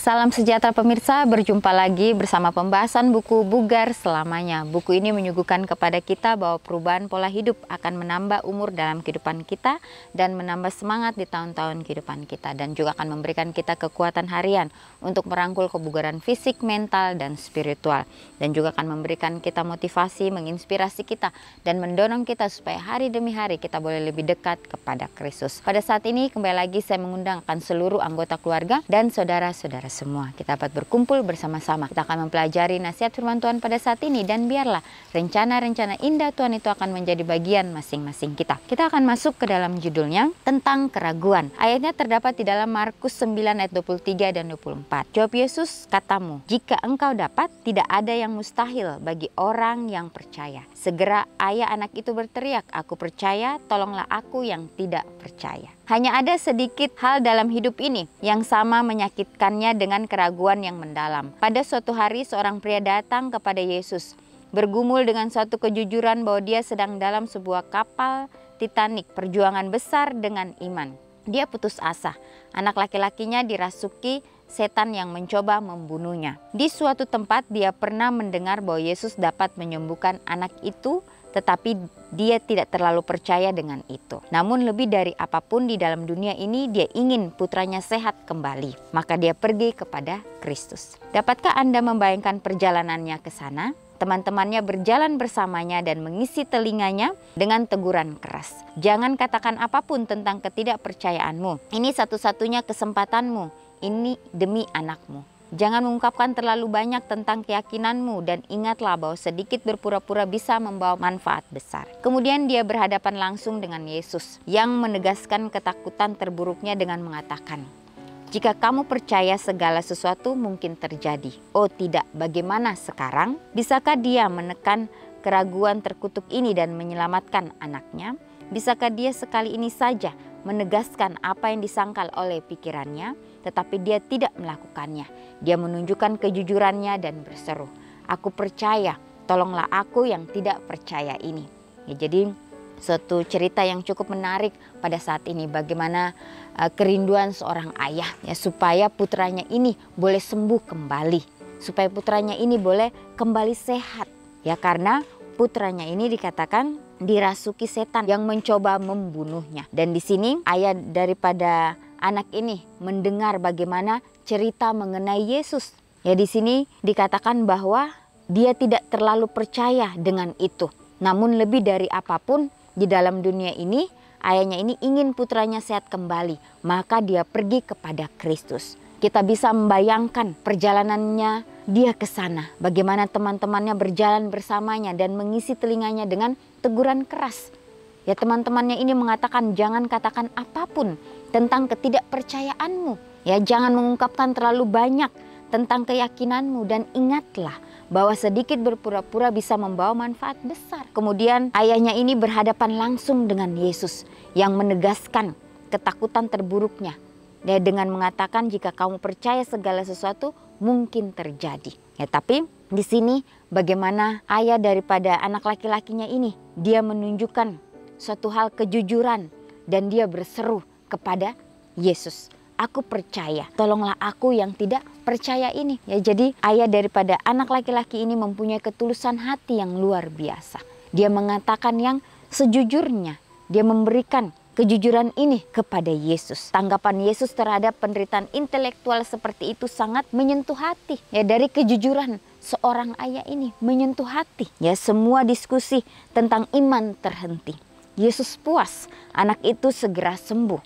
Salam sejahtera pemirsa, berjumpa lagi bersama pembahasan buku Bugar Selamanya. Buku ini menyuguhkan kepada kita bahwa perubahan pola hidup akan menambah umur dalam kehidupan kita dan menambah semangat di tahun-tahun kehidupan kita, dan juga akan memberikan kita kekuatan harian untuk merangkul kebugaran fisik, mental, dan spiritual, dan juga akan memberikan kita motivasi, menginspirasi kita, dan mendorong kita supaya hari demi hari kita boleh lebih dekat kepada Kristus. Pada saat ini kembali lagi saya mengundang akan seluruh anggota keluarga dan saudara-saudara semua. Kita dapat berkumpul bersama-sama. Kita akan mempelajari nasihat firman Tuhan pada saat ini, dan biarlah rencana-rencana indah Tuhan itu akan menjadi bagian masing-masing kita. Kita akan masuk ke dalam judulnya tentang keraguan. Ayatnya terdapat di dalam Markus 9 ayat 23 dan 24. Jawab Yesus, katamu, jika engkau dapat, tidak ada yang mustahil bagi orang yang percaya. Segera ayah anak itu berteriak, aku percaya, tolonglah aku yang tidak percaya. Hanya ada sedikit hal dalam hidup ini yang sama menyakitkannya dengan keraguan yang mendalam. Pada suatu hari seorang pria datang kepada Yesus, bergumul dengan suatu kejujuran bahwa dia sedang dalam sebuah kapal Titanic, perjuangan besar dengan iman. Dia putus asa, anak laki-lakinya dirasuki setan yang mencoba membunuhnya. Di suatu tempat dia pernah mendengar bahwa Yesus dapat menyembuhkan anak itu, tetapi dia tidak terlalu percaya dengan itu. Namun lebih dari apapun di dalam dunia ini, dia ingin putranya sehat kembali. Maka dia pergi kepada Kristus. Dapatkah Anda membayangkan perjalanannya ke sana? Teman-temannya berjalan bersamanya dan mengisi telinganya dengan teguran keras. Jangan katakan apapun tentang ketidakpercayaanmu. Ini satu-satunya kesempatanmu. Ini demi anakmu. Jangan mengungkapkan terlalu banyak tentang keyakinanmu, dan ingatlah bahwa sedikit berpura-pura bisa membawa manfaat besar. Kemudian dia berhadapan langsung dengan Yesus yang menegaskan ketakutan terburuknya dengan mengatakan, jika kamu percaya segala sesuatu mungkin terjadi. Oh tidak, bagaimana sekarang? Bisakah dia menekan keraguan terkutuk ini dan menyelamatkan anaknya? Bisakah dia sekali ini saja menegaskan apa yang disangkal oleh pikirannya, tetapi dia tidak melakukannya. Dia menunjukkan kejujurannya dan berseru, aku percaya, tolonglah aku yang tidak percaya ini. Ya, jadi suatu cerita yang cukup menarik pada saat ini, bagaimana kerinduan seorang ayah ya, supaya putranya ini boleh sembuh kembali, supaya putranya ini boleh kembali sehat. Ya, karena putranya ini dikatakan dirasuki setan yang mencoba membunuhnya. Dan di sini ayah daripada anak ini mendengar bagaimana cerita mengenai Yesus. Ya, di sini dikatakan bahwa dia tidak terlalu percaya dengan itu. Namun lebih dari apapun di dalam dunia ini, ayahnya ini ingin putranya sehat kembali. Maka dia pergi kepada Kristus. Kita bisa membayangkan perjalanannya dia ke sana. Bagaimana teman-temannya berjalan bersamanya dan mengisi telinganya dengan teguran keras. Ya, teman-temannya ini mengatakan jangan katakan apapun tentang ketidakpercayaanmu. Ya, jangan mengungkapkan terlalu banyak tentang keyakinanmu, dan ingatlah bahwa sedikit berpura-pura bisa membawa manfaat besar. Kemudian ayahnya ini berhadapan langsung dengan Yesus yang menegaskan ketakutan terburuknya. Ya, dengan mengatakan jika kamu percaya segala sesuatu mungkin terjadi. Ya, tapi di sini bagaimana ayah daripada anak laki-lakinya ini, dia menunjukkan suatu hal kejujuran dan dia berseru kepada Yesus, aku percaya, tolonglah aku yang tidak percaya ini. Ya, jadi ayah daripada anak laki-laki ini mempunyai ketulusan hati yang luar biasa. Dia mengatakan yang sejujurnya, dia memberikan kejujuran ini kepada Yesus. Tanggapan Yesus terhadap penderitaan intelektual seperti itu sangat menyentuh hati. Ya, dari kejujuran seorang ayah ini menyentuh hati. Ya, semua diskusi tentang iman terhenti. Yesus puas, anak itu segera sembuh.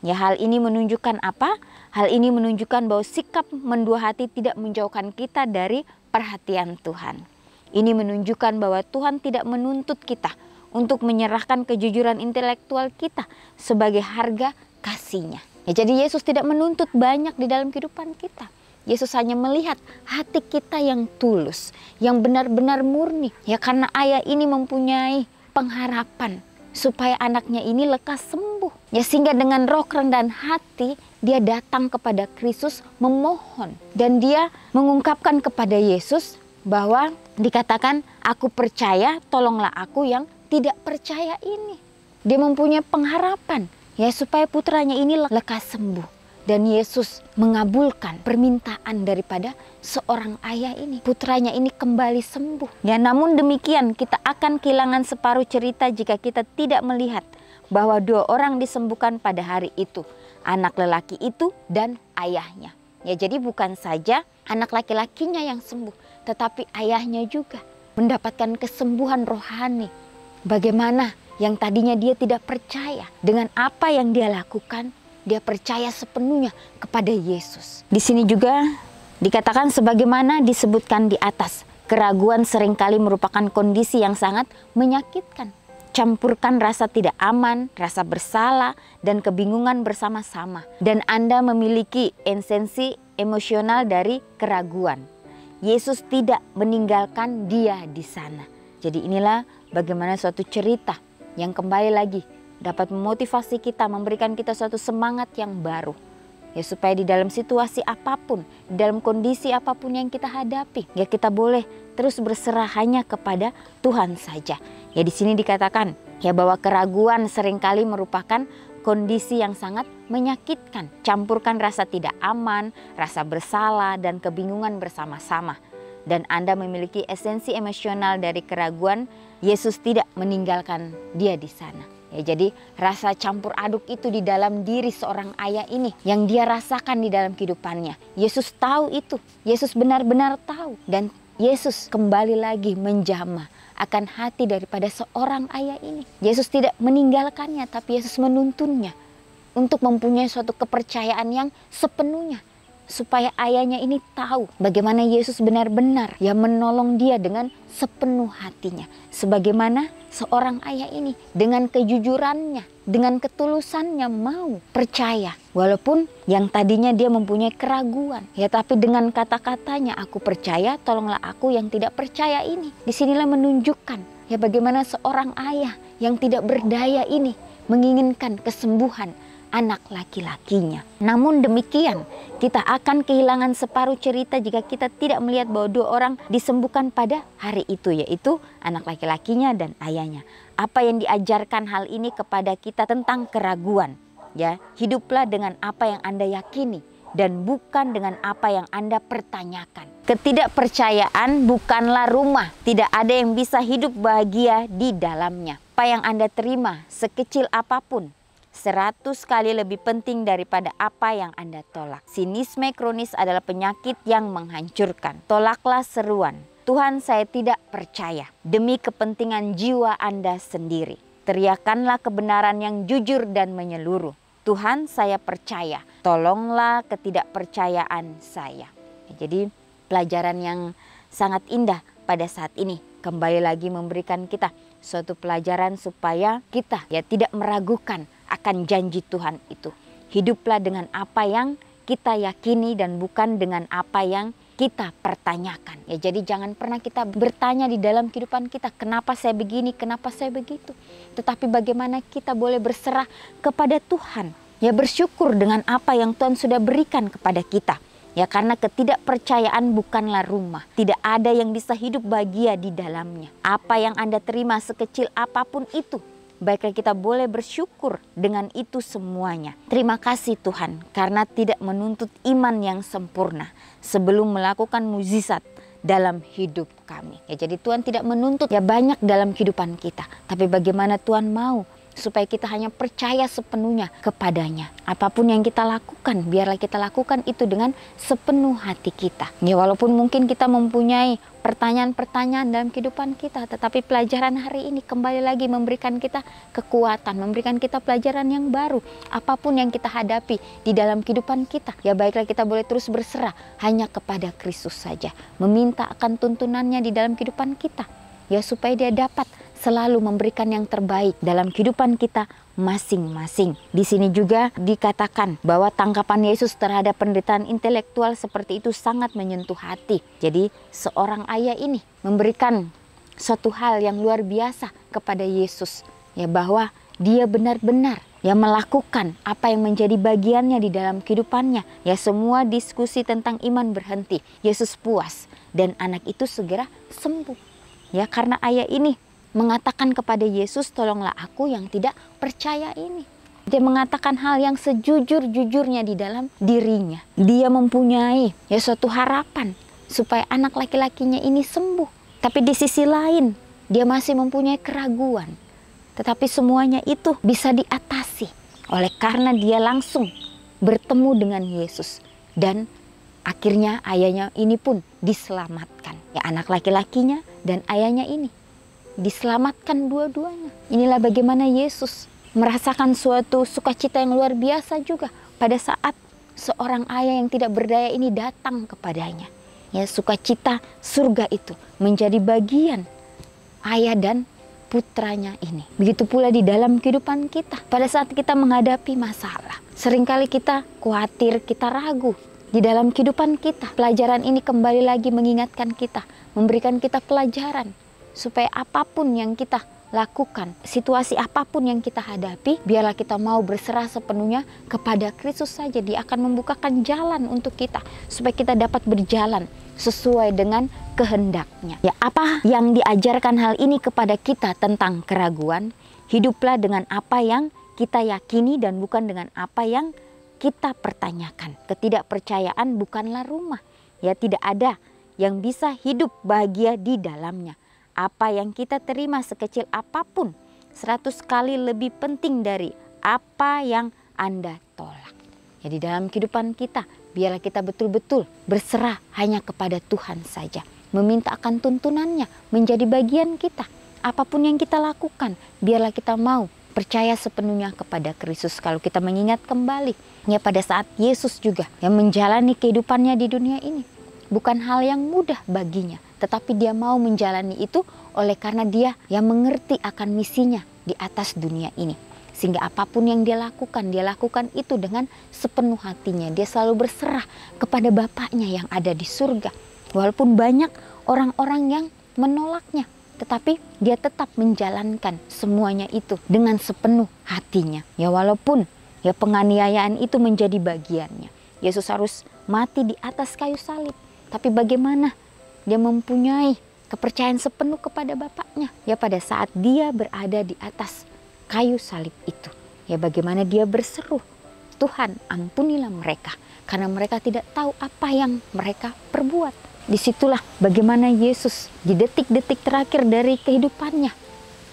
Ya, hal ini menunjukkan apa? Hal ini menunjukkan bahwa sikap mendua hati tidak menjauhkan kita dari perhatian Tuhan. Ini menunjukkan bahwa Tuhan tidak menuntut kita untuk menyerahkan kejujuran intelektual kita sebagai harga kasih-Nya. Ya, jadi Yesus tidak menuntut banyak di dalam kehidupan kita. Yesus hanya melihat hati kita yang tulus, yang benar-benar murni. Ya, karena ayah ini mempunyai pengharapan supaya anaknya ini lekas sembuh. Ya, sehingga dengan roh kerendahan hati dia datang kepada Kristus memohon, dan dia mengungkapkan kepada Yesus bahwa dikatakan aku percaya, tolonglah aku yang tidak percaya ini. Dia mempunyai pengharapan ya supaya putranya ini lekas sembuh. Dan Yesus mengabulkan permintaan daripada seorang ayah ini. Putranya ini kembali sembuh. Ya, namun demikian kita akan kehilangan separuh cerita jika kita tidak melihat bahwa 2 orang disembuhkan pada hari itu. Anak lelaki itu dan ayahnya. Ya, jadi bukan saja anak laki-lakinya yang sembuh, tetapi ayahnya juga mendapatkan kesembuhan rohani. Bagaimana yang tadinya dia tidak percaya dengan apa yang dia lakukan, dia percaya sepenuhnya kepada Yesus. Di sini juga dikatakan sebagaimana disebutkan di atas, keraguan seringkali merupakan kondisi yang sangat menyakitkan. Campurkan rasa tidak aman, rasa bersalah, dan kebingungan bersama-sama. Dan Anda memiliki esensi emosional dari keraguan. Yesus tidak meninggalkan dia di sana. Jadi inilah bagaimana suatu cerita yang kembali lagi dapat memotivasi kita, memberikan kita suatu semangat yang baru. Ya, supaya di dalam situasi apapun, di dalam kondisi apapun yang kita hadapi, ya kita boleh terus berserah hanya kepada Tuhan saja. Ya, di sini dikatakan ya bahwa keraguan seringkali merupakan kondisi yang sangat menyakitkan. Campurkan rasa tidak aman, rasa bersalah, dan kebingungan bersama-sama. Dan Anda memiliki esensi emosional dari keraguan, Yesus tidak meninggalkan dia di sana. Ya, jadi rasa campur aduk itu di dalam diri seorang ayah ini yang dia rasakan di dalam kehidupannya. Yesus tahu itu, Yesus benar-benar tahu. Dan Yesus kembali lagi menjamah akan hati daripada seorang ayah ini. Yesus tidak meninggalkannya, tapi Yesus menuntunnya untuk mempunyai suatu kepercayaan yang sepenuhnya. Supaya ayahnya ini tahu bagaimana Yesus benar-benar ya menolong dia dengan sepenuh hatinya. Sebagaimana seorang ayah ini dengan kejujurannya, dengan ketulusannya mau percaya. Walaupun yang tadinya dia mempunyai keraguan. Ya, tapi dengan kata-katanya, aku percaya, tolonglah aku yang tidak percaya ini. Disinilah menunjukkan ya bagaimana seorang ayah yang tidak berdaya ini menginginkan kesembuhan anak laki-lakinya. Namun demikian, kita akan kehilangan separuh cerita jika kita tidak melihat bahwa 2 orang disembuhkan pada hari itu, yaitu anak laki-lakinya dan ayahnya. Apa yang diajarkan hal ini kepada kita tentang keraguan? Ya, hiduplah dengan apa yang Anda yakini dan bukan dengan apa yang Anda pertanyakan. Ketidakpercayaan bukanlah rumah, tidak ada yang bisa hidup bahagia di dalamnya. Apa yang Anda terima, sekecil apapun, 100 kali lebih penting daripada apa yang Anda tolak. Sinisme kronis adalah penyakit yang menghancurkan. Tolaklah seruan, Tuhan, saya tidak percaya, demi kepentingan jiwa Anda sendiri. Teriakanlah kebenaran yang jujur dan menyeluruh. Tuhan, saya percaya, tolonglah ketidakpercayaan saya. Jadi pelajaran yang sangat indah pada saat ini kembali lagi memberikan kita suatu pelajaran supaya kita ya tidak meragukan akan janji Tuhan itu. Hiduplah dengan apa yang kita yakini dan bukan dengan apa yang kita pertanyakan. Ya, jadi jangan pernah kita bertanya di dalam kehidupan kita, kenapa saya begini, kenapa saya begitu. Tetapi bagaimana kita boleh berserah kepada Tuhan. Ya, bersyukur dengan apa yang Tuhan sudah berikan kepada kita. Ya, karena ketidakpercayaan bukanlah rumah. Tidak ada yang bisa hidup bahagia di dalamnya. Apa yang Anda terima sekecil apapun itu, baiklah kita boleh bersyukur dengan itu semuanya. Terima kasih Tuhan karena tidak menuntut iman yang sempurna sebelum melakukan mukjizat dalam hidup kami. Ya, jadi Tuhan tidak menuntut ya banyak dalam kehidupan kita. Tapi bagaimana Tuhan mau supaya kita hanya percaya sepenuhnya kepadanya. Apapun yang kita lakukan, biarlah kita lakukan itu dengan sepenuh hati kita. Ya, walaupun mungkin kita mempunyai pertanyaan-pertanyaan dalam kehidupan kita, tetapi pelajaran hari ini kembali lagi memberikan kita kekuatan, memberikan kita pelajaran yang baru. Apapun yang kita hadapi di dalam kehidupan kita, ya baiklah kita boleh terus berserah hanya kepada Kristus saja. Meminta akan tuntunannya di dalam kehidupan kita, ya supaya dia dapat selalu memberikan yang terbaik dalam kehidupan kita masing-masing. Di sini juga dikatakan bahwa tangkapan Yesus terhadap penderitaan intelektual seperti itu sangat menyentuh hati. Jadi seorang ayah ini memberikan suatu hal yang luar biasa kepada Yesus, ya bahwa dia benar-benar ya melakukan apa yang menjadi bagiannya di dalam kehidupannya. Ya, semua diskusi tentang iman berhenti. Yesus puas dan anak itu segera sembuh. Ya, karena ayah ini mengatakan kepada Yesus, tolonglah aku yang tidak percaya ini. Dia mengatakan hal yang sejujur-jujurnya di dalam dirinya. Dia mempunyai suatu harapan supaya anak laki-lakinya ini sembuh. Tapi di sisi lain, dia masih mempunyai keraguan. Tetapi semuanya itu bisa diatasi oleh karena dia langsung bertemu dengan Yesus. Dan akhirnya ayahnya ini pun diselamatkan. Anak laki-lakinya dan ayahnya ini diselamatkan dua-duanya. Inilah bagaimana Yesus merasakan suatu sukacita yang luar biasa juga pada saat seorang ayah yang tidak berdaya ini datang kepadanya. Sukacita surga itu menjadi bagian ayah dan putranya ini. Begitu pula di dalam kehidupan kita. Pada saat kita menghadapi masalah, seringkali kita khawatir, kita ragu. Di dalam kehidupan kita, pelajaran ini kembali lagi mengingatkan kita, memberikan kita pelajaran supaya apapun yang kita lakukan, situasi apapun yang kita hadapi, biarlah kita mau berserah sepenuhnya kepada Kristus saja. Dia akan membukakan jalan untuk kita supaya kita dapat berjalan sesuai dengan kehendaknya. Apa yang diajarkan hal ini kepada kita tentang keraguan? Hiduplah dengan apa yang kita yakini dan bukan dengan apa yang kita pertanyakan. Ketidakpercayaan bukanlah rumah. Tidak ada yang bisa hidup bahagia di dalamnya. Apa yang kita terima sekecil apapun 100 kali lebih penting dari apa yang Anda tolak. Di dalam kehidupan kita, biarlah kita betul-betul berserah hanya kepada Tuhan saja. Meminta akan tuntunannya menjadi bagian kita. Apapun yang kita lakukan, biarlah kita mau percaya sepenuhnya kepada Kristus. Kalau kita mengingat kembali pada saat Yesus juga yang menjalani kehidupannya di dunia ini, bukan hal yang mudah baginya, tetapi dia mau menjalani itu oleh karena dia yang mengerti akan misinya di atas dunia ini. Sehingga apapun yang dia lakukan itu dengan sepenuh hatinya. Dia selalu berserah kepada Bapaknya yang ada di surga. Walaupun banyak orang-orang yang menolaknya, tetapi dia tetap menjalankan semuanya itu dengan sepenuh hatinya. Walaupun penganiayaan itu menjadi bagiannya. Yesus harus mati di atas kayu salib. Tapi bagaimana dia mempunyai kepercayaan sepenuh kepada Bapaknya pada saat dia berada di atas kayu salib itu. Bagaimana dia berseru, Tuhan ampunilah mereka karena mereka tidak tahu apa yang mereka perbuat. Disitulah bagaimana Yesus di detik-detik terakhir dari kehidupannya,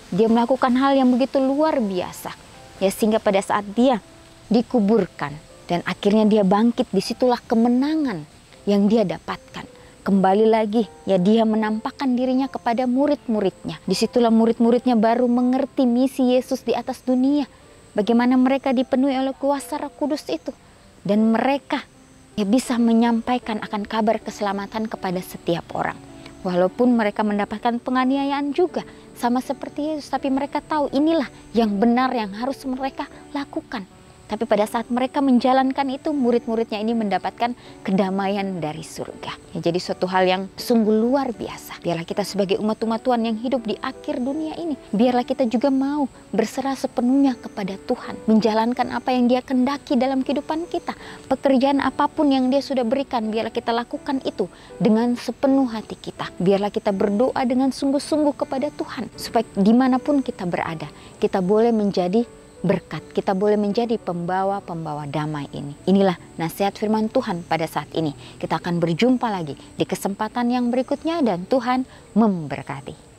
dia melakukan hal yang begitu luar biasa. Sehingga pada saat dia dikuburkan dan akhirnya dia bangkit, disitulah kemenangan yang dia dapatkan. Kembali lagi dia menampakkan dirinya kepada murid-muridnya. Disitulah murid-muridnya baru mengerti misi Yesus di atas dunia. Bagaimana mereka dipenuhi oleh kuasa Roh Kudus itu. Dan mereka bisa menyampaikan akan kabar keselamatan kepada setiap orang. Walaupun mereka mendapatkan penganiayaan juga sama seperti Yesus. Tapi mereka tahu inilah yang benar yang harus mereka lakukan. Tapi pada saat mereka menjalankan itu, murid-muridnya ini mendapatkan kedamaian dari surga. Jadi suatu hal yang sungguh luar biasa. Biarlah kita sebagai umat-umat Tuhan yang hidup di akhir dunia ini, biarlah kita juga mau berserah sepenuhnya kepada Tuhan. Menjalankan apa yang Dia kehendaki dalam kehidupan kita. Pekerjaan apapun yang Dia sudah berikan, biarlah kita lakukan itu dengan sepenuh hati kita. Biarlah kita berdoa dengan sungguh-sungguh kepada Tuhan. Supaya dimanapun kita berada, kita boleh menjadi berkat, kita boleh menjadi pembawa-pembawa damai ini. Inilah nasihat firman Tuhan pada saat ini. Kita akan berjumpa lagi di kesempatan yang berikutnya dan Tuhan memberkati.